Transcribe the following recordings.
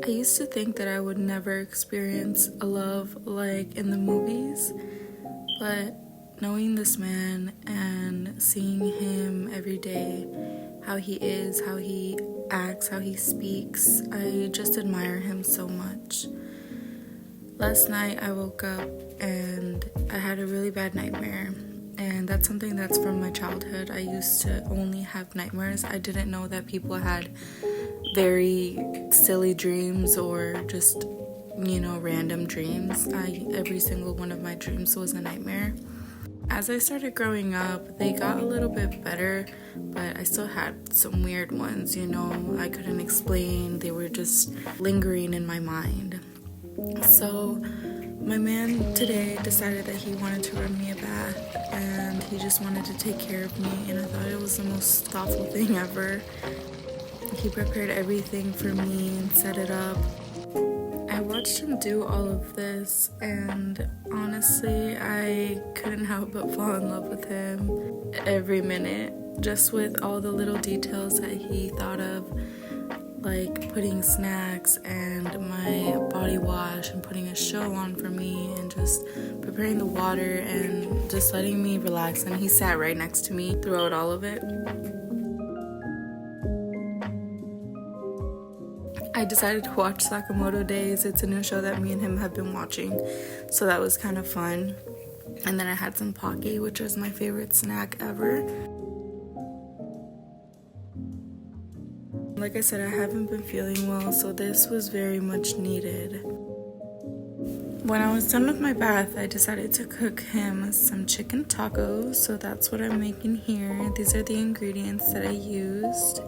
I used to think that I would never experience a love like in the movies, but knowing this man and seeing him every day, how he is, how he acts, how he speaks, I just admire him so much. Last night I woke up and I had a really bad nightmare, and that's something that's from my childhood. I used to only have nightmares. I didn't know that people had very silly dreams or just, random dreams. Every single one of my dreams was a nightmare. As I started growing up, they got a little bit better, but I still had some weird ones, I couldn't explain. They were just lingering in my mind. So my man today decided that he wanted to run me a bath, and he just wanted to take care of me, and I thought it was the most thoughtful thing ever. He prepared everything for me and set it up. I watched him do all of this, and honestly, I couldn't help but fall in love with him every minute, just with all the little details that he thought of, like putting snacks and my body wash and putting a show on for me and just preparing the water and just letting me relax. And he sat right next to me throughout all of it. I decided to watch Sakamoto Days. It's a new show that me and him have been watching, so that was kind of fun. And then I had some poke, which was my favorite snack ever. Like I said, I haven't been feeling well, so this was very much needed. When I was done with my bath, I decided to cook him some chicken tacos, so that's what I'm making here. These are the ingredients that I used.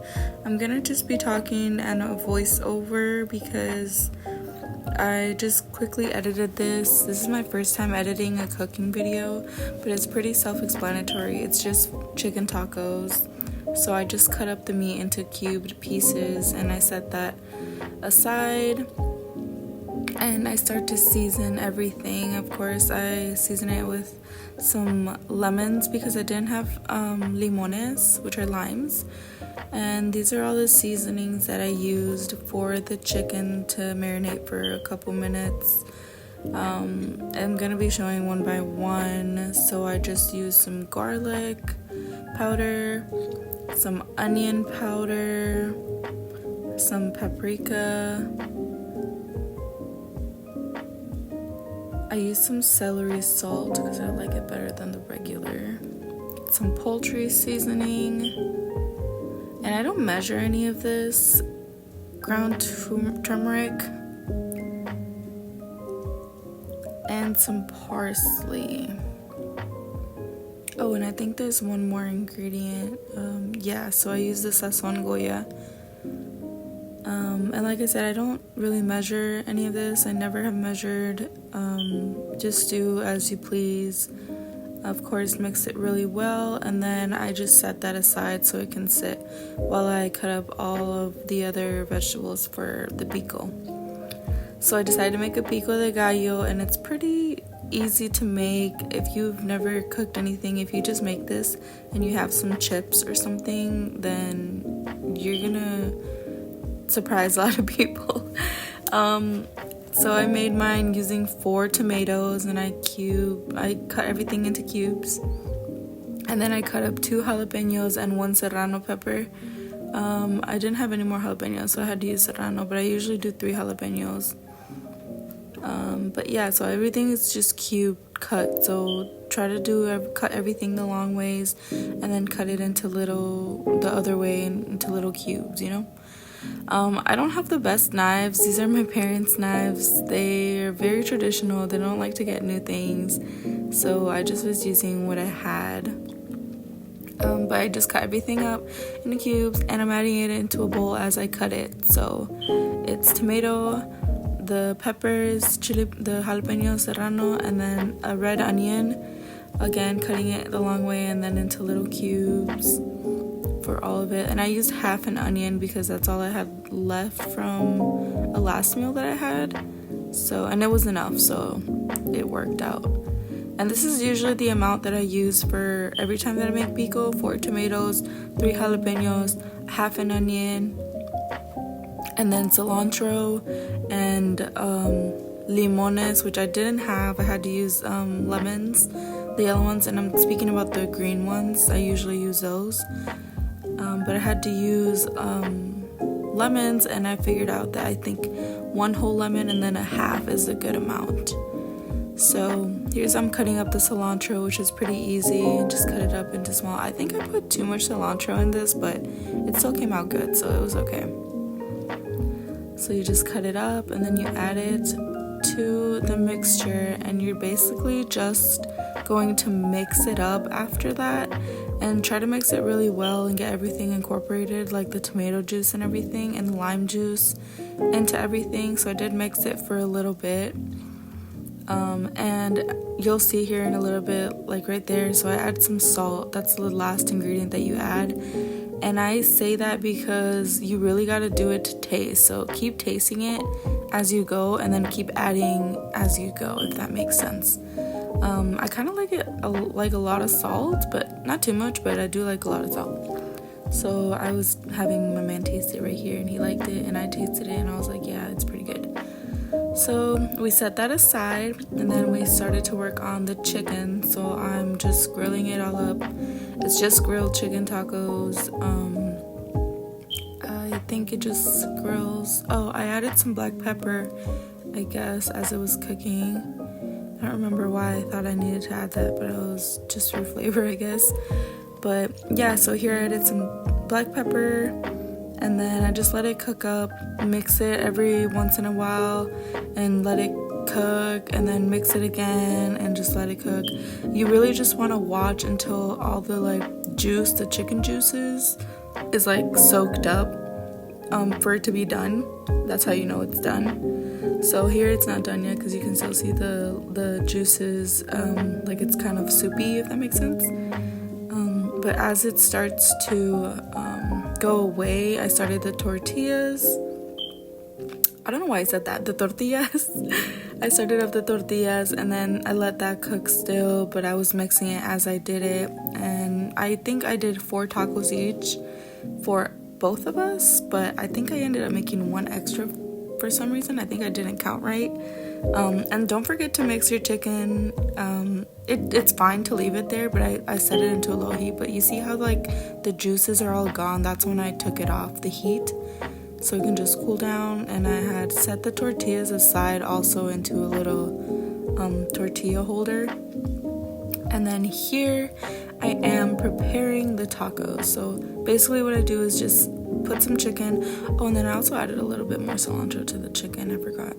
I'm gonna just be talking and a voiceover because I just quickly edited this. This is my first time editing a cooking video, but it's pretty self-explanatory. It's just chicken tacos. So I just cut up the meat into cubed pieces and I set that aside. And I start to season everything. Of course, I season it with some lemons because I didn't have limones, which are limes. And these are all the seasonings that I used for the chicken to marinate for a couple minutes. I'm gonna be showing one by one. So I just used some garlic powder, some onion powder, some paprika. I used some celery salt because I like it better than the regular. Some poultry seasoning. And I don't measure any of this. Ground turmeric. And some parsley. Oh, and I think there's one more ingredient. So I used the sazon Goya. And like I said, I don't really measure any of this. I never have measured. Just do as you please. Of course, mix it really well, and then I just set that aside so it can sit while I cut up all of the other vegetables for the pico. So I decided to make a pico de gallo, and it's pretty easy to make. If you've never cooked anything, if you just make this and you have some chips or something, then you're gonna surprise a lot of people. So I made mine using 4 tomatoes, and I cut everything into cubes, and then I cut up 2 jalapenos and 1 serrano pepper. I didn't have any more jalapenos, so I had to use serrano, but I usually do 3 jalapenos. So everything is just cube cut, so try to cut everything the long ways and then cut it into the other way into little cubes, I don't have the best knives. These are my parents' knives. They're very traditional. They don't like to get new things, so I just was using what I had. But I just cut everything up into cubes, and I'm adding it into a bowl as I cut it. So it's tomato, the peppers, chili, the jalapeno serrano, and then a red onion. Again, cutting it the long way and then into little cubes for all of it. And I used half an onion because that's all I had left from a last meal that I had. And it was enough, so it worked out. And this is usually the amount that I use for every time that I make pico: 4 tomatoes, 3 jalapenos, half an onion, and then cilantro and limones, which I didn't have. I had to use lemons, the yellow ones, and I'm speaking about the green ones. I usually use those, but I had to use lemons, and I figured out that I think 1 whole lemon and then a half is a good amount. So I'm cutting up the cilantro, which is pretty easy. Just cut it up into small. I think I put too much cilantro in this, but it still came out good, so it was okay. So you just cut it up and then you add it to the mixture, and you're basically just going to mix it up after that and try to mix it really well and get everything incorporated, like the tomato juice and everything and the lime juice into everything. So I did mix it for a little bit, and you'll see here in a little bit, like right there. So I add some salt. That's the last ingredient that you add, and I say that because you really got to do it to taste. So keep tasting it as you go, and then keep adding as you go, if that makes sense. I kind of like a lot of salt, but not too much, but I do like a lot of salt. So I was having my man taste it right here, and he liked it, and I tasted it, and I was like, yeah, it's pretty good. So we set that aside, and then we started to work on the chicken. So I'm just grilling it all up. It's just grilled chicken tacos. I think it just grills. Oh, I added some black pepper, I guess, as it was cooking. I don't remember why I thought I needed to add that, but it was just for flavor, I guess. But yeah, so here I added some black pepper, and then I just let it cook up, mix it every once in a while, and let it cook, and then mix it again, and just let it cook. You really just want to watch until all the like juice, the chicken juices, is like soaked up for it to be done. That's how you know it's done. So here it's not done yet because you can still see the juices, like it's kind of soupy, if that makes sense. But as it starts to go away, I started the tortillas. I don't know why I said that, the tortillas. I started up the tortillas, and then I let that cook still, but I was mixing it as I did it. And I think I did 4 tacos each for both of us, but I think I ended up making 1 extra for some reason. I think I didn't count right. And don't forget to mix your chicken. It's fine to leave it there, but I set it into a low heat. But you see how like the juices are all gone? That's when I took it off the heat, so it can just cool down. And I had set the tortillas aside also into a little tortilla holder. And then here I am preparing the tacos. So basically what I do is just put some chicken. Oh, and then I also added a little bit more cilantro to the chicken. I forgot.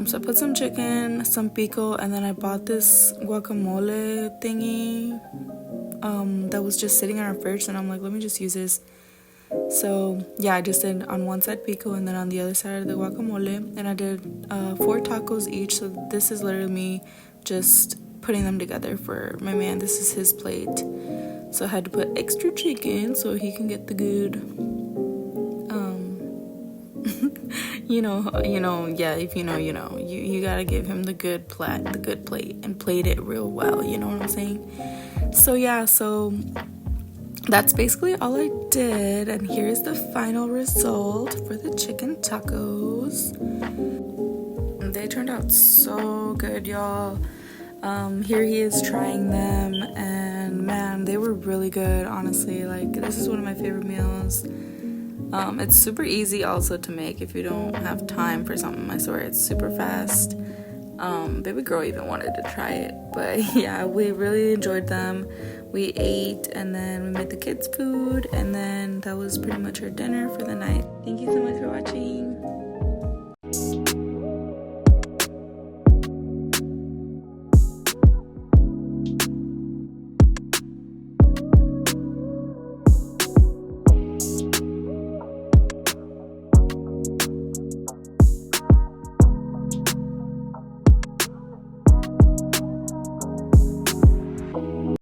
So I put some chicken, some pico, and then I bought this guacamole thingy that was just sitting in our fridge, and I'm like, let me just use this. So yeah, I just did on one side pico, and then on the other side the guacamole, and I did 4 tacos each. So this is literally me just putting them together for my man. This is his plate, so I had to put extra chicken so he can get the good yeah, if you know, you gotta give him the good plate, and plate it real well, you know what I'm saying? So yeah, so that's basically all I did, and here's the final result for the chicken tacos. They turned out so good, y'all. Here he is trying them, and man, they were really good, honestly. Like, this is one of my favorite meals. It's super easy also to make if you don't have time for something. I swear, it's super fast. Baby girl even wanted to try it, but yeah, we really enjoyed them. We ate, and then we made the kids food, and then that was pretty much our dinner for the night.